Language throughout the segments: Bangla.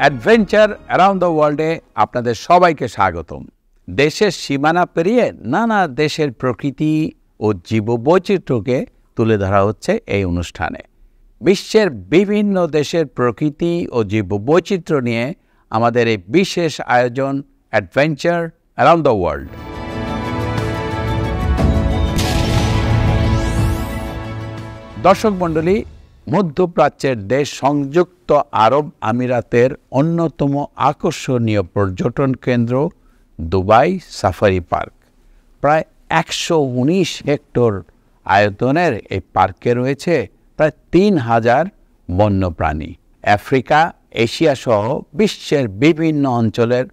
অ্যাডভেঞ্চার অ্যারাউন্ড দ্য ওয়ার্ল্ডে আপনাদের সবাইকে স্বাগতম। দেশের সীমানা পেরিয়ে নানা দেশের প্রকৃতি ও জীববৈচিত্র্যকে তুলে ধরা হচ্ছে এই অনুষ্ঠানে। বিশ্বের বিভিন্ন দেশের প্রকৃতি ও জীববৈচিত্র্য নিয়ে আমাদের এই বিশেষ আয়োজন অ্যাডভেঞ্চার অ্যারাউন্ড দ্য ওয়ার্ল্ড। দর্শক মণ্ডলী, মধ্যপ্রাচ্যের দেশ সংযুক্ত আরব আমিরাতের অন্যতম আকর্ষণীয় পর্যটন কেন্দ্র দুবাই সাফারি পার্ক। প্রায় 119 হেক্টর আয়তনের এই পার্কে রয়েছে প্রায় 3000 বন্যপ্রাণী। আফ্রিকা, এশিয়া সহ বিশ্বের বিভিন্ন অঞ্চলের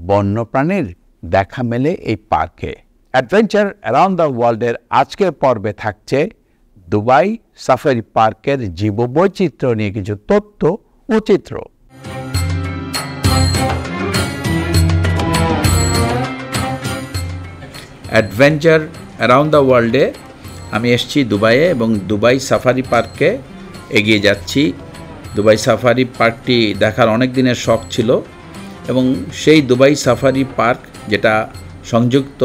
বন্যপ্রাণীর দেখা মেলে এই পার্কে। অ্যাডভেঞ্চার অ্যারাউন্ড দ্য ওয়ার্ল্ডের আজকের পর্বে থাকছে দুবাই সাফারি পার্কের জীববৈচিত্র্য নিয়ে কিছু তথ্য ও চিত্র। অ্যাডভেঞ্চার অ্যারাউন্ড দ্য ওয়ার্ল্ডে আমি এসেছি দুবাইয়ে এবং দুবাই সাফারি পার্কে এগিয়ে যাচ্ছি। দুবাই সাফারি পার্কটি দেখার অনেক দিনের শখ ছিল এবং সেই দুবাই সাফারি পার্ক, যেটা সংযুক্ত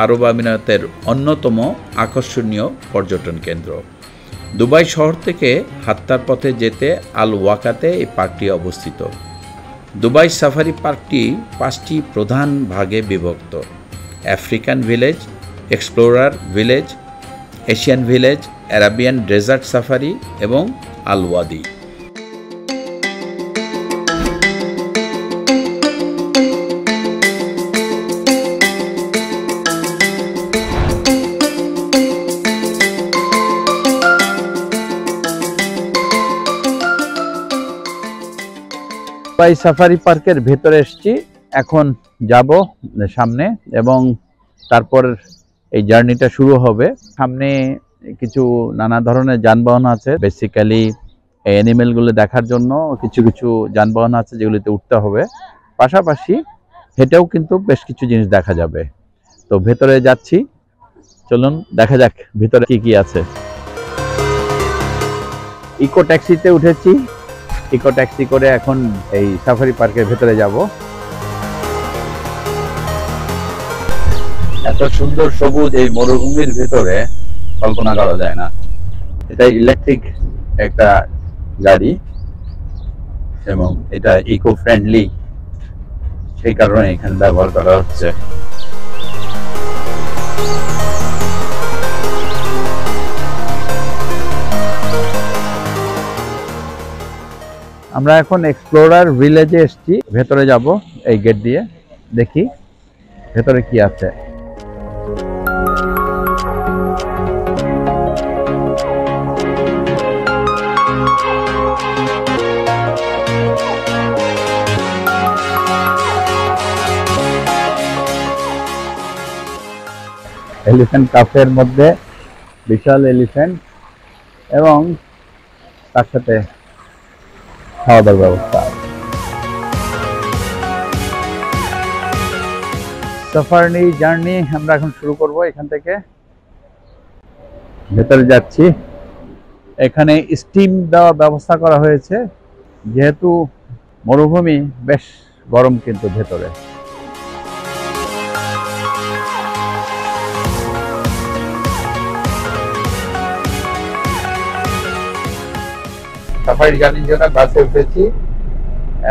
আরব আমিরাতের অন্যতম আকর্ষণীয় পর্যটন কেন্দ্র। দুবাই শহর থেকে হাঁটার পথে যেতে আল ওয়াকাতে এই পার্কটি অবস্থিত। দুবাই সাফারি পার্কটি 5টি প্রধান ভাগে বিভক্ত: African village, explorer village, Asian village, Arabian desert safari এবং আল ওয়াদি। দুবাই সাফারি পার্কের ভেতরে এসেছি, এখন যাব সামনে এবং তারপর এই জার্নিটা শুরু হবে। সামনে কিছু নানা ধরনের যানবাহন আছে, বেসিক্যালি এই অ্যানিমেলগুলো দেখার জন্য কিছু কিছু যানবাহন আছে যেগুলিতে উঠতে হবে। পাশাপাশি হেঁটেও কিন্তু বেশ কিছু জিনিস দেখা যাবে। তো ভেতরে যাচ্ছি, চলুন দেখা যাক ভেতরে কি কি আছে। ইকো ট্যাক্সিতে উঠেছি, ইকো ট্যাক্সি করে এখন এই সাফারি পার্কের ভেতরে যাব। এত সুন্দর সবুজ এই মরুভূমির ভেতরে কল্পনা করা যায় না। এটা ইলেকট্রিক একটা গাড়ি এবং এটা ইকো ফ্রেন্ডলি, সেই কারণে এখানে ব্যবহার করা হচ্ছে। আমরা এখন এক্সপ্লোরার ভিলেজে এসেছি, ভেতরে যাব এই গেট দিয়ে, দেখি ভেতরে কি আছে। এলিফ্যান্ট কাফের মধ্যে বিশাল এলিফ্যান্ট এবং তার সাথে খাওয়া দাওয়ার ব্যবস্থা। সাফারি জার্নি আমরা এখন শুরু করব। এখান থেকে ভেতরে যাচ্ছি। এখানে স্টিম দেওয়ার ব্যবস্থা করা হয়েছে, যেহেতু মরুভূমি বেশ গরম কিন্তু ভেতরে। সাফারি জার্নির জন্য বাসে উঠেছি,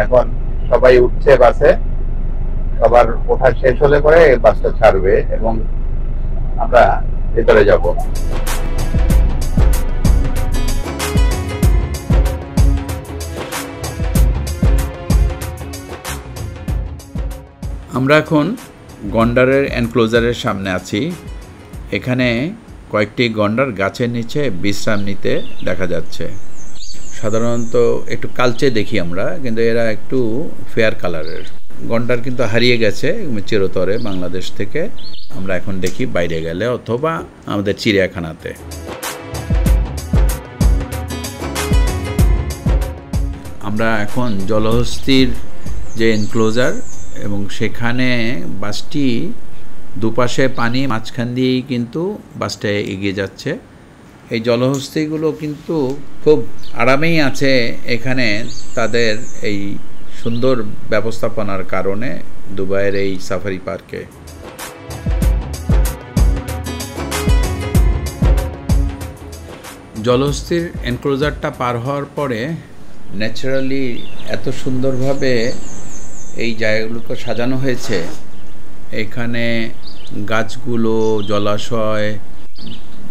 এখন সবাই উঠছে বাসে। সবার ওঠা শেষ হলে পরে বাসটা ছাড়বে এবং আমরা ভেতরে যাব। আমরা এখন গন্ডারের এনক্লোজারের সামনে আছি। এখানে কয়েকটি গন্ডার গাছের নিচে বিশ্রাম নিতে দেখা যাচ্ছে। সাধারণত একটু কালচে দেখি আমরা, কিন্তু এরা একটু ফেয়ার কালারের। গন্ডার কিন্তু হারিয়ে গেছে চিরতরে বাংলাদেশ থেকে। আমরা এখন দেখি বাইরে গেলে অথবা আমাদের চিড়িয়াখানাতে। আমরা এখন জলহস্তির যে এনক্লোজার এবং সেখানে বাসটি দুপাশে পানি, মাঝখান দিয়েই কিন্তু বাসটা এগিয়ে যাচ্ছে। এই জলহস্তিগুলো কিন্তু খুব আরামেই আছে এখানে তাদের এই সুন্দর ব্যবস্থাপনার কারণে দুবাইয়ের এই সাফারি পার্কে। জলহস্তির এনক্লোজারটা পার হওয়ার পরে ন্যাচারালি এত সুন্দরভাবে এই জায়গাগুলোকে সাজানো হয়েছে। এখানে গাছগুলো, জলাশয়,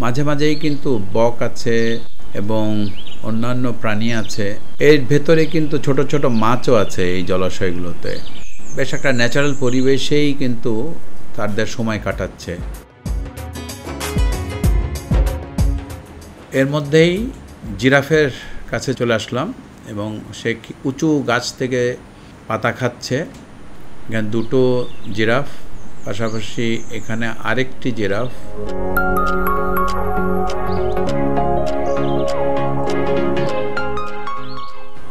মাঝে মাঝেই কিন্তু বক আছে এবং অন্যান্য প্রাণী আছে। এর ভেতরে কিন্তু ছোট ছোট মাছও আছে এই জলাশয়গুলোতে। বেশ একটা ন্যাচারাল পরিবেশেই কিন্তু তাদের সময় কাটাচ্ছে। এর মধ্যেই জিরাফের কাছে চলে আসলাম এবং সে উঁচু গাছ থেকে পাতা খাচ্ছে। এখানে দুটো জিরাফ, পাশাপাশি এখানে আরেকটি জিরাফ।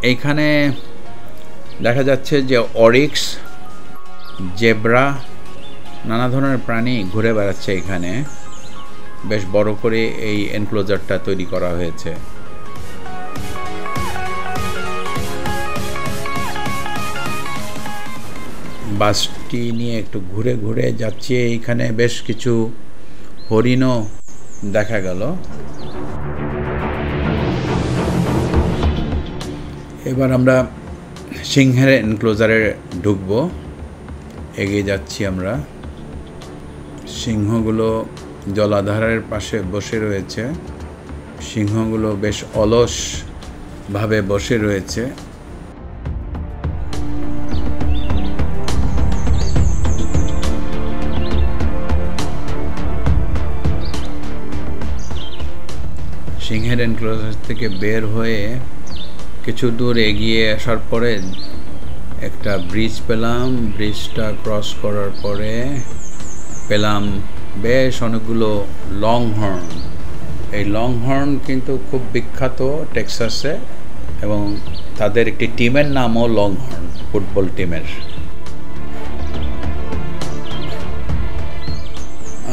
এইখানে দেখা যাচ্ছে যে অরিক্স, জেব্রা, নানা ধরনের প্রাণী ঘুরে বেড়াচ্ছে। এখানে বেশ বড় করে এই এনক্লোজারটা তৈরি করা হয়েছে। বাসটি নিয়ে একটু ঘুরে ঘুরে যাচ্ছি। এইখানে বেশ কিছু হরিণও দেখা গেল। এবার আমরা সিংহের এনক্লোজারে ঢুকবো। এগিয়ে যাচ্ছি আমরা। সিংহগুলো জলাধারের পাশে বসে রয়েছে। সিংহগুলো বেশ অলসভাবে বসে রয়েছে। সিংহের এনক্লোজার থেকে বের হয়ে কিছু দূর এগিয়ে আসার পরে একটা ব্রিজ পেলাম। ব্রিজটা ক্রস করার পরে পেলাম বেশ অনেকগুলো লং হর্ন। এই লং হর্ন কিন্তু খুব বিখ্যাত টেক্সাসে এবং তাদের একটি টিমের নামও লং হর্ন, ফুটবল টিমের।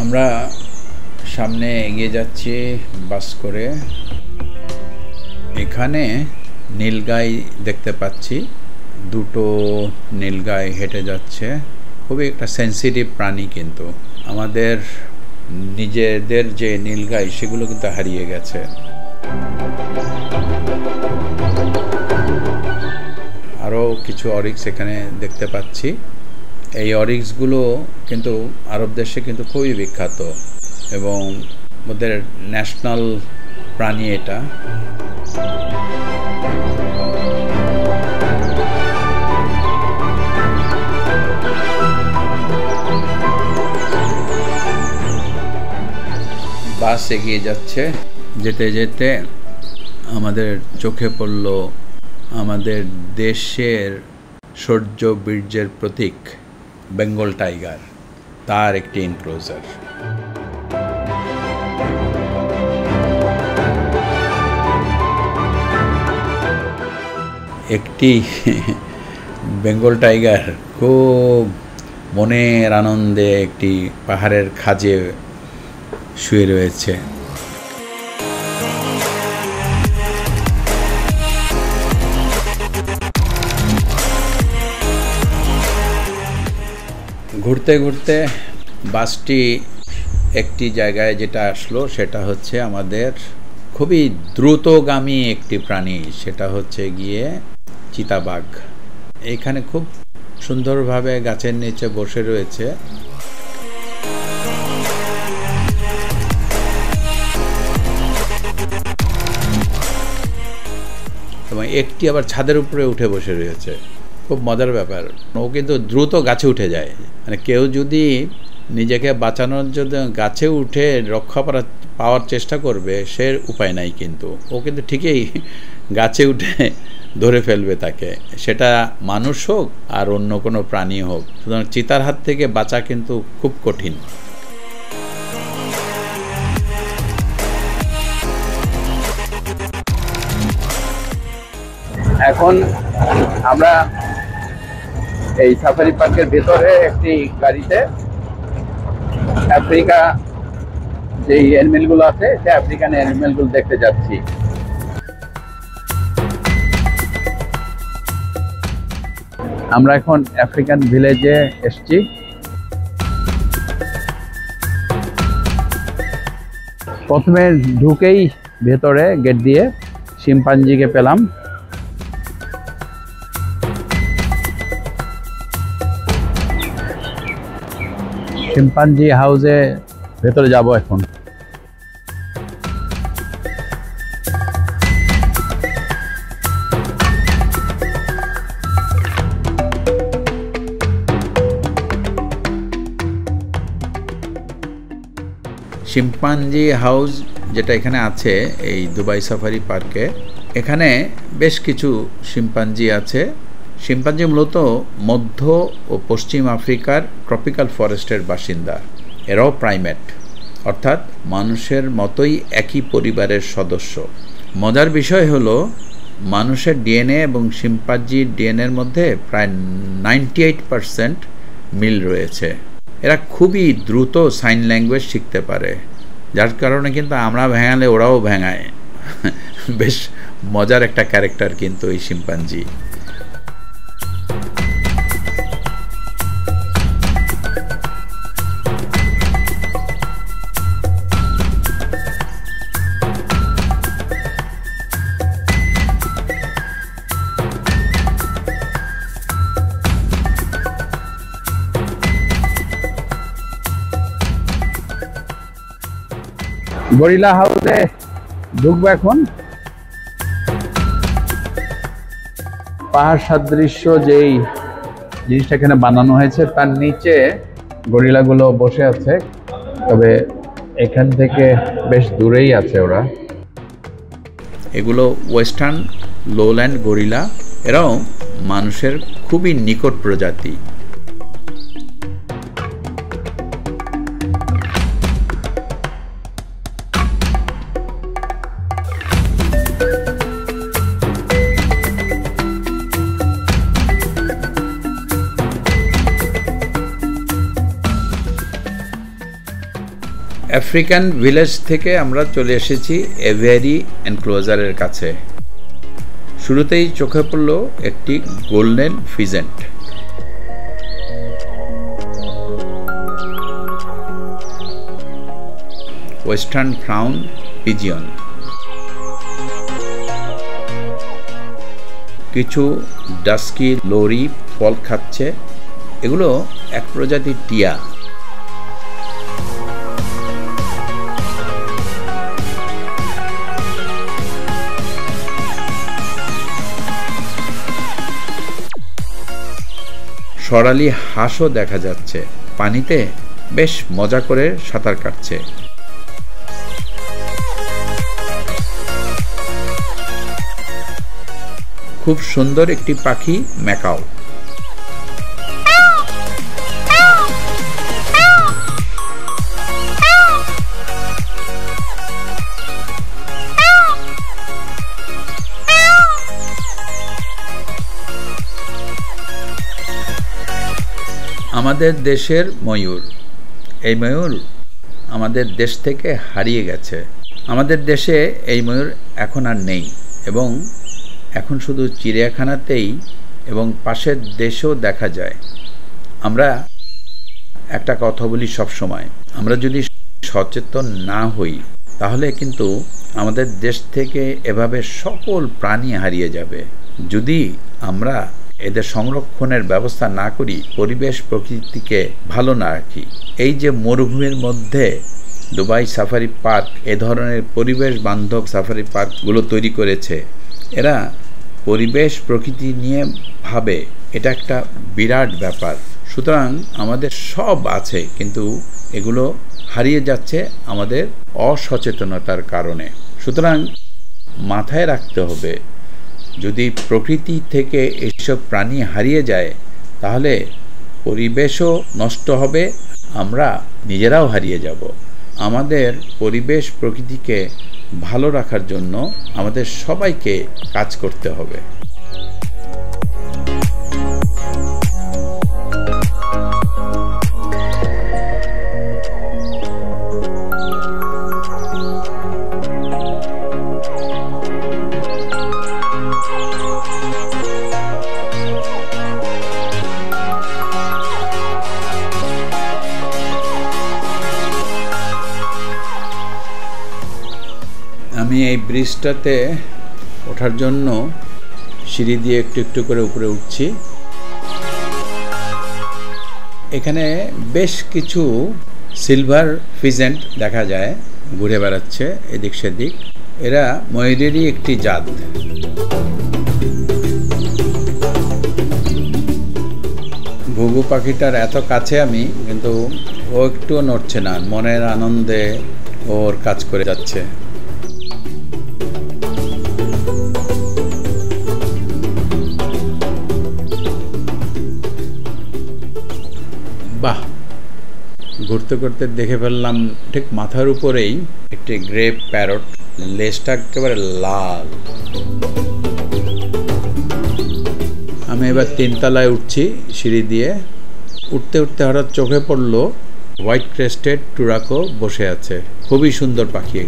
আমরা সামনে এগিয়ে যাচ্ছি বাস করে। এখানে নীলগাই দেখতে পাচ্ছি। দুটো নীলগাই হেঁটে যাচ্ছে। খুবই একটা সেন্সিটিভ প্রাণী, কিন্তু আমাদের নিজেদের যে নীলগাই সেগুলো কিন্তু হারিয়ে গেছে। আরও কিছু অরিক্স এখানে দেখতে পাচ্ছি। এই অরিক্সগুলো কিন্তু আরব দেশে কিন্তু খুবই বিখ্যাত এবং ওদের ন্যাশনাল প্রাণী এটা। বাস এগিয়ে যাচ্ছে। যেতে যেতে আমাদের চোখে পড়ল আমাদের দেশের শৌর্য বীর্যের প্রতীক বেঙ্গল টাইগার, তার একটি এনক্লোজার। একটি বেঙ্গল টাইগার খুব মনের আনন্দে একটি পাহাড়ের খাঁজে শুয়ে রয়েছে। ঘুরতে ঘুরতে বাসটি একটি জায়গায় যেটা আসলো সেটা হচ্ছে আমাদের খুবই দ্রুতগামী একটি প্রাণী, সেটা হচ্ছে গিয়ে চিতাবাঘ। এইখানে খুব সুন্দরভাবে গাছের নিচে বসে রয়েছে। এবং একটি আবার ছাদের উপরে উঠে বসে রয়েছে। খুব মজার ব্যাপার। ও কিন্তু দ্রুত গাছে উঠে যায়। মানে কেউ যদি নিজেকে বাঁচানোর জন্য গাছে উঠে রক্ষা পাওয়ার চেষ্টা করবে, সে উপায় নাই, কিন্তু ও কিন্তু ঠিকই গাছে উঠে ধরে ফেলবে তাকে, সেটা মানুষ হোক আর অন্য কোনো প্রাণী হোক। সুতরাং চিতার হাত থেকে বাঁচা কিন্তু খুব কঠিন। এখন আমরা এই সাফারি পার্কের ভেতরে একটি গাড়িতে আফ্রিকা যে অ্যানিমেল গুলো আছে, সে আফ্রিকান অ্যানিমেল গুলো দেখতে যাচ্ছি। আমরা এখন আফ্রিকান ভিলেজে এসেছি। প্রথমে ঢুকেই ভেতরে গেট দিয়ে শিম্পাঞ্জিকে পেলাম। শিম্পাঞ্জি হাউসে ভেতরে যাব এখন। শিম্পাঞ্জি হাউস যেটা এখানে আছে এই দুবাই সাফারি পার্কে, এখানে বেশ কিছু শিম্পাঞ্জি আছে। শিম্পাঞ্জি মূলত মধ্য ও পশ্চিম আফ্রিকার ট্রপিক্যাল ফরেস্টের বাসিন্দা। এরাও প্রাইমেট, অর্থাৎ মানুষের মতোই একই পরিবারের সদস্য। মজার বিষয় হলো মানুষের ডিএনএ এবং শিম্পাঞ্জির ডিএনএর মধ্যে প্রায় 98% মিল রয়েছে। এরা খুবই দ্রুত সাইন ল্যাঙ্গুয়েজ শিখতে পারে, যার কারণে কিন্তু আমরা ভেঙালে ওরাও ভেঙায়। বেশ মজার একটা ক্যারেক্টার কিন্তু এই শিম্পাঞ্জি। গরিলা হাউসে ঢুকবো এখন। পাহাড় সাদৃশ্য যেই জিনিসটা এখানে বানানো হয়েছে তার নিচে গরিলাগুলো বসে আছে, তবে এখান থেকে বেশ দূরেই আছে ওরা। এগুলো ওয়েস্টার্ন লোল্যান্ড গরিলা। এরাও মানুষের খুবই নিকট প্রজাতি। আফ্রিকান ভিলেজ থেকে আমরা চলে এসেছি এভিয়ারি এনক্লোজারের কাছে। শুরুতেই চোখে পড়ল একটি golden pheasant. Western crown pigeon, কিছু ডাস্কি লোরি ফল খাচ্ছে। এগুলো এক প্রজাতির টিয়া। সরালি হাঁসও দেখা যাচ্ছে, পানিতে বেশ মজা করে সাঁতার কাটছে। খুব সুন্দর একটি পাখি ম্যাকাও। আমাদের দেশের ময়ূর, এই ময়ূর আমাদের দেশ থেকে হারিয়ে গেছে। আমাদের দেশে এই ময়ূর এখন আর নেই এবং এখন শুধু চিড়িয়াখানাতেই এবং পাশের দেশেও দেখা যায়। আমরা একটা কথা বলি সব সময়, আমরা যদি সচেতন না হই তাহলে কিন্তু আমাদের দেশ থেকে এভাবে সকল প্রাণী হারিয়ে যাবে। যদি আমরা এদের সংরক্ষণের ব্যবস্থা না করি, পরিবেশ প্রকৃতিকে ভালো না রাখি। এই যে মরুভূমির মধ্যে দুবাই সাফারি পার্ক এ ধরনের পরিবেশ বান্ধব সাফারি পার্কগুলো তৈরি করেছে, এরা পরিবেশ প্রকৃতি নিয়ে ভাবে, এটা একটা বিরাট ব্যাপার। সুতরাং আমাদের সব আছে, কিন্তু এগুলো হারিয়ে যাচ্ছে আমাদের অসচেতনতার কারণে। সুতরাং মাথায় রাখতে হবে, যদি প্রকৃতি থেকে এইসব প্রাণী হারিয়ে যায় তাহলে পরিবেশও নষ্ট হবে, আমরা নিজেরাও হারিয়ে যাব। আমাদের পরিবেশ প্রকৃতিকে ভালো রাখার জন্য আমাদের সবাইকে কাজ করতে হবে। ব্রিজটাতে ওঠার জন্য সিঁড়ি দিয়ে একটু একটু করে উপরে উঠছি। এখানে বেশ কিছু সিলভার ফিজেন্ট দেখা যায়, ঘুরে বেড়াচ্ছে এদিক সেদিক। এরা ময়ূরেরই একটি জাত। ঘুঘু পাখিটার এত কাছে আমি, কিন্তু ও একটুও নড়ছে না, মনের আনন্দে ওর কাজ করে যাচ্ছে। বাহ, ঘুরতে ঘুরতে দেখে ফেললাম ঠিক মাথার উপরেই একটি গ্রে প্যারট, লেজটা একেবারে লাল। আমি এবার 3 তলায় উঠছি সিঁড়ি দিয়ে। উঠতে উঠতে হঠাৎ চোখে পড়লো হোয়াইট ক্রেস্টেড টুরাকো বসে আছে। খুবই সুন্দর পাখি।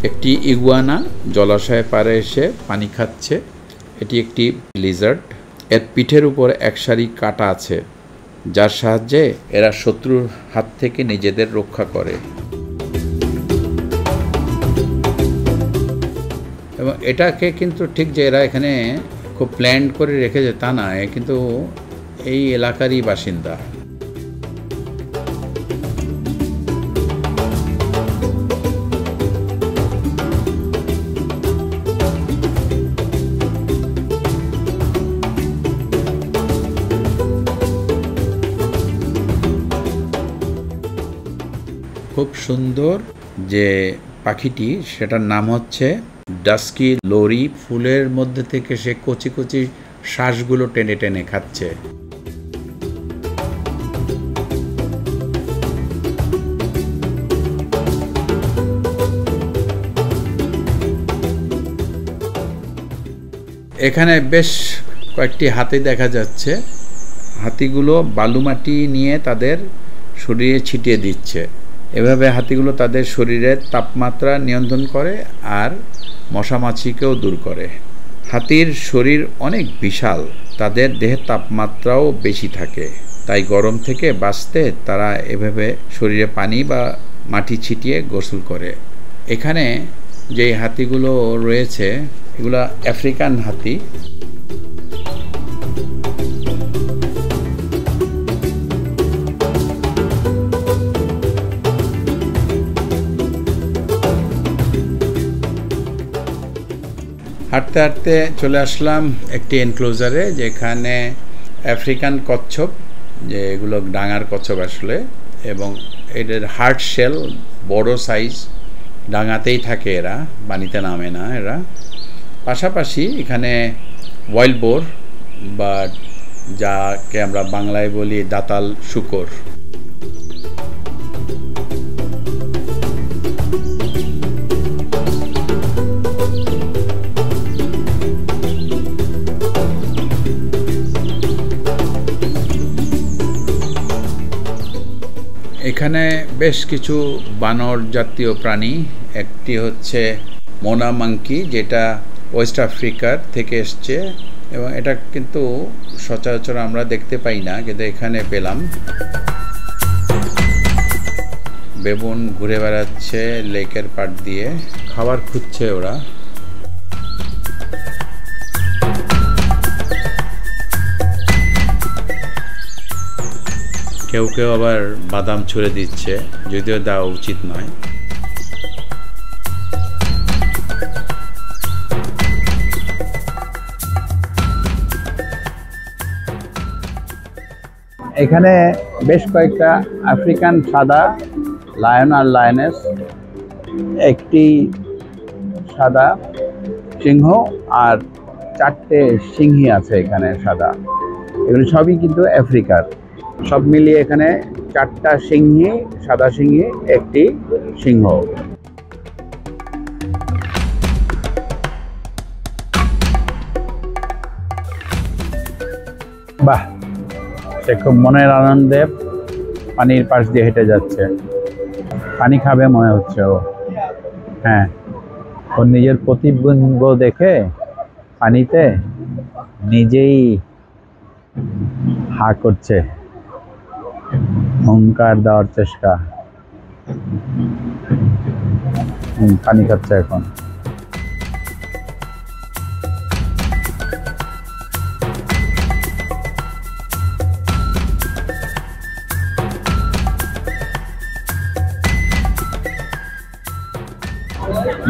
একটি ইগুয়ানা জলাশয়ের পাড়ে এসে পানি খাচ্ছে। এটি একটি লিজার্ড। এর পিঠের উপর এক সারি কাঁটা আছে, যার সাহায্যে এরা শত্রুর হাত থেকে নিজেদের রক্ষা করে। এবং এটাকে কিন্তু ঠিক যে এরা এখানে খুব প্ল্যান করে রেখেছে তা না, কিন্তু এই এলাকারই বাসিন্দা। খুব সুন্দর যে পাখিটি, সেটার নাম হচ্ছে ডাস্কি লোরি। ফুলের মধ্যে থেকে সে কচি কচি শ্বাসগুলো টেনে টেনে খাচ্ছে। এখানে বেশ কয়েকটি হাতি দেখা যাচ্ছে। হাতিগুলো বালুমাটি নিয়ে তাদের শরীরে ছিটিয়ে দিচ্ছে। এভাবে হাতিগুলো তাদের শরীরের তাপমাত্রা নিয়ন্ত্রণ করে আর মশামাছিকেও দূর করে। হাতির শরীর অনেক বিশাল, তাদের দেহের তাপমাত্রাও বেশি থাকে, তাই গরম থেকে বাঁচতে তারা এভাবে শরীরে পানি বা মাটি ছিটিয়ে গোসল করে। এখানে যে হাতিগুলো রয়েছে এগুলো আফ্রিকান হাতি। হাঁটতে হাঁটতে চলে আসলাম একটি এনক্লোজারে, যেখানে আফ্রিকান কচ্ছপ, যে এগুলো ডাঙার কচ্ছপ আসলে, এবং এদের হার্ড শেল বড় সাইজ, ডাঙাতেই থাকে এরা, পানিতে নামে না এরা। পাশাপাশি এখানে ওয়াইল্ড বোর বা যাকে আমরা বাংলায় বলি দাতাল শূকর। এখানে বেশ কিছু বানর জাতীয় প্রাণী। একটি হচ্ছে মোনা মাঙ্কি, যেটা ওয়েস্ট আফ্রিকার থেকে এসছে, এবং এটা কিন্তু সচরাচর আমরা দেখতে পাই না, কিন্তু এখানে পেলাম। বেবুন ঘুরে বেড়াচ্ছে লেকের পাড় দিয়ে, খাবার খুঁজছে ওরা। কেউ কেউ আবার বাদাম ছুঁড়ে দিচ্ছে, যদিও দেওয়া উচিত নয়। এখানে বেশ কয়েকটা আফ্রিকান সাদা লায়ন আর লায়নেস, একটি সাদা সিংহ আর 4টে সিংহী আছে এখানে সাদা। এগুলো সবই কিন্তু আফ্রিকার। সব মিলিয়ে এখানে 4টা সিংহী, সাদা সিংহী, একটি সিংহ। বাহ, সে খুব মনের আনন্দে পানির পাশ দিয়ে হেঁটে যাচ্ছে। পানি খাবে মনে হচ্ছে ও। হ্যাঁ, ওর নিজের প্রতিবিম্ব দেখে পানিতে নিজেই হা করছে, হুঙ্কার দেওয়ার চেষ্টা। পানি খাচ্ছে এখন।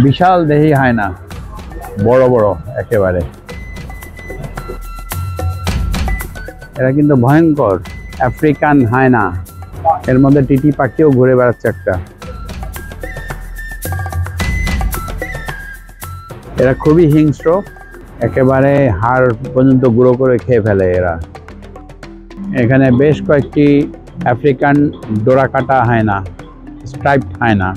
বিশাল দেহি হয় না, বড় বড় একেবারে। এরা কিন্তু ভয়ঙ্কর আফ্রিকান হায়না। এর মধ্যে টিটি পাখিও ঘুরে বেড়াচ্ছে একটা। এরা খুবই হিংস্র, একেবারে হাড় পর্যন্ত গুঁড়ো করে খেয়ে ফেলে এরা। এখানে বেশ কয়েকটি আফ্রিকান ডোরাকাটা হায়না, স্ট্রাইপড হায়না।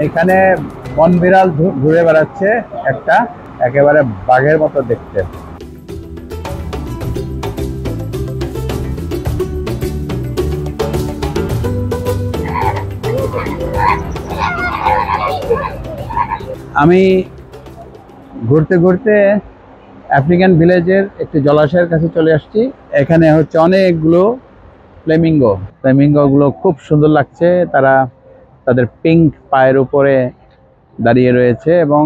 এখানে বন বিড়াল ঘুরে বেড়াচ্ছে একটা, একেবারে বাঘের মতো দেখতে। আমি ঘুরতে ঘুরতে আফ্রিকান ভিলেজের একটি জলাশয়ের কাছে চলে আসছি। এখানে হচ্ছে অনেকগুলো ফ্লেমিঙ্গো গুলো খুব সুন্দর লাগছে। তারা তাদের পিঙ্ক পায়ের উপরে দাঁড়িয়ে রয়েছে এবং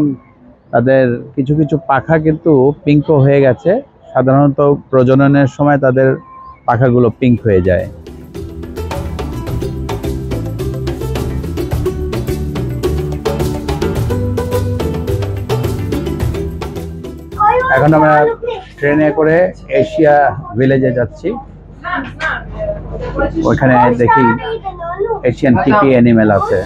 তাদের কিছু কিছু পাখা কিন্তু পিঙ্কও হয়ে গেছে। সাধারণত প্রজননের সময় তাদের পাখাগুলো পিঙ্ক হয়ে যায়। এখন আমরা ট্রেনে করে এশিয়া ভিলেজে যাচ্ছি। ওইখানে দেখি এশিয়ান কি কি অ্যানিমেল আছে।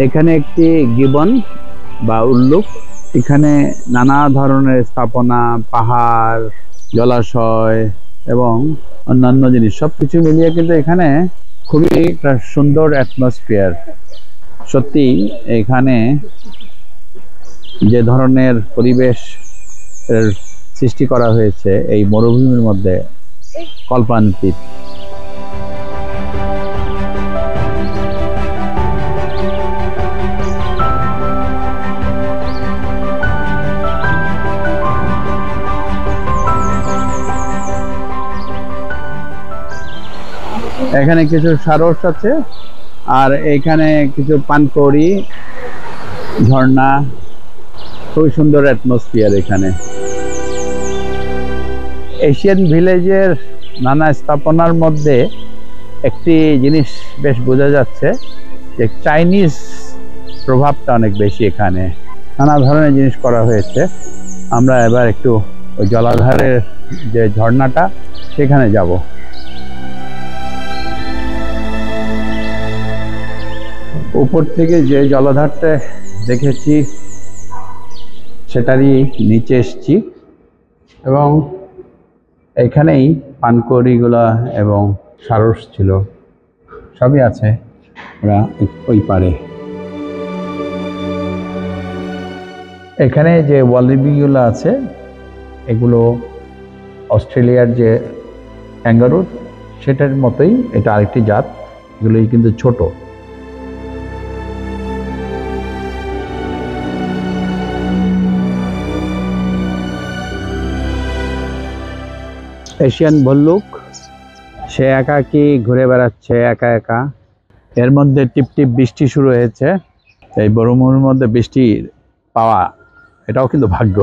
এখানে একটি গিবন বা উল্লুক। এখানে নানা ধরনের স্থাপনা, পাহাড়, জলাশয় এবং অন্যান্য জিনিস সবকিছু মিলিয়ে কিন্তু এখানে খুবই একটা সুন্দর অ্যাটমসফিয়ার। সত্যি এখানে যে ধরনের পরিবেশ সৃষ্টি করা হয়েছে এই মরুভূমির মধ্যে কল্পনাতীত। এখানে কিছু সারস আছে, আর এখানে কিছু পানকৌড়ি, ঝর্ণা, খুবই সুন্দর অ্যাটমসফিয়ার এখানে। এশিয়ান ভিলেজের নানা স্থাপনার মধ্যে একটি জিনিস বেশ বোঝা যাচ্ছে যে চাইনিজ প্রভাবটা অনেক বেশি এখানে। নানা ধরনের জিনিস করা হয়েছে। আমরা এবার একটু ওই জলাধারের যে ঝর্ণাটা সেখানে যাব। উপর থেকে যে জলাধারটা দেখেছি সেটারই নিচে এসেছি এবং এখানেই পানকৌড়িগুলা এবং সারস ছিল, সবই আছে ওরা ওই পারে। এখানে যে ওয়ালিবিগুলো আছে এগুলো অস্ট্রেলিয়ার যে ক্যাঙ্গারু সেটার মতোই, এটা আরেকটি জাত। এগুলোই কিন্তু ছোট। এশিয়ান ভল্লুক, সে একাকী ঘুরে বেড়াচ্ছে একা একা। এর মধ্যে টিপটিপ বৃষ্টি শুরু হয়েছে। এই মরুভূমির মধ্যে বৃষ্টি পাওয়া এটাও কিন্তু ভাগ্য।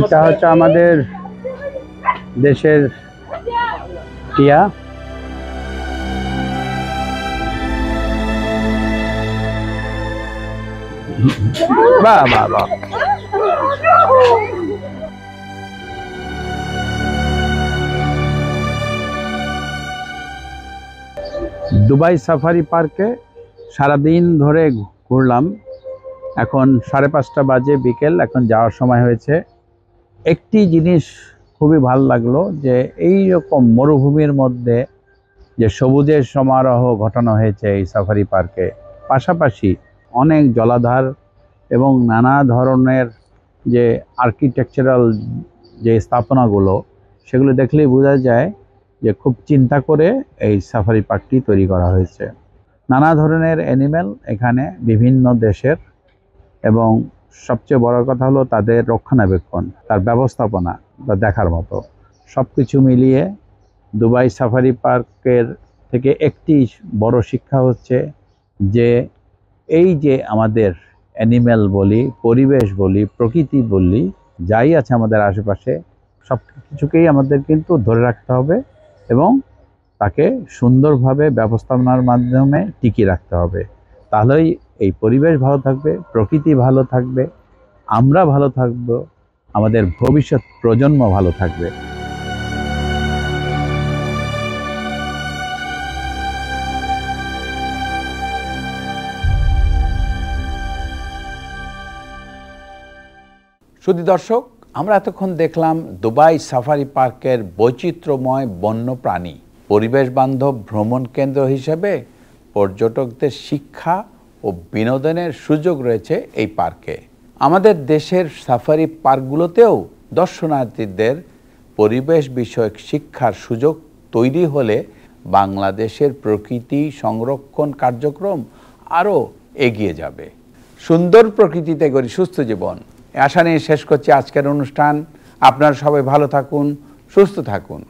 এটা হচ্ছে আমাদের দেশের টিয়া। বাহ বাহ বাহ। দুবাই সাফারি পার্কে সারাদিন ধরে ঘুরলাম। এখন 5:30 বাজে বিকেল, এখন যাওয়ার সময় হয়েছে। একটি জিনিস খুবই ভালো লাগলো যে এই রকম মরুভূমির মধ্যে যে সবুজের সমারোহ ঘটানো হয়েছে এই সাফারি পার্কে, পাশাপাশি অনেক জলাধার এবং নানা ধরনের যে আর্কিটেকচারাল যে স্থাপনাগুলো, সেগুলো দেখলেই বোঝা যায় যে খুব চিন্তা করে এই সাফারি পার্কটি তৈরি করা হয়েছে। নানা ধরনের অ্যানিম্যাল এখানে বিভিন্ন দেশের, এবং সবচেয়ে বড় কথা হলো তাদের রক্ষণাবেক্ষণ, তার ব্যবস্থাপনা বা দেখার মতো। সব কিছু মিলিয়ে দুবাই সাফারি পার্কের থেকে একটি বড় শিক্ষা হচ্ছে যে এই যে আমাদের অ্যানিম্যাল বলি, পরিবেশ বলি, প্রকৃতি বলি, যাই আছে আমাদের আশেপাশে, সব কিছুকেই আমাদের কিন্তু ধরে রাখতে হবে এবং তাকে সুন্দরভাবে ব্যবস্থাপনার মাধ্যমে টিকিয়ে রাখতে হবে। তাহলেই এই পরিবেশ ভালো থাকবে, প্রকৃতি ভালো থাকবে, আমরা ভালো থাকব, আমাদের ভবিষ্যৎ প্রজন্ম ভালো থাকবে। শুধু দর্শক, আমরা এতক্ষণ দেখলাম দুবাই সাফারি পার্কের বৈচিত্র্যময় বন্যপ্রাণী পরিবেশ বান্ধব ভ্রমণ কেন্দ্র হিসেবে পর্যটকদের শিক্ষা ও বিনোদনের সুযোগ রয়েছে এই পার্কে। আমাদের দেশের সাফারি পার্কগুলোতেও দর্শনার্থীদের পরিবেশ বিষয়ক শিক্ষার সুযোগ তৈরি হলে বাংলাদেশের প্রকৃতি সংরক্ষণ কার্যক্রম আরও এগিয়ে যাবে। সুন্দর প্রকৃতিতে গড়ি সুস্থ জীবন, আশা নিয়ে শেষ করছি আজকের অনুষ্ঠান। আপনারা সবাই ভালো থাকুন, সুস্থ থাকুন।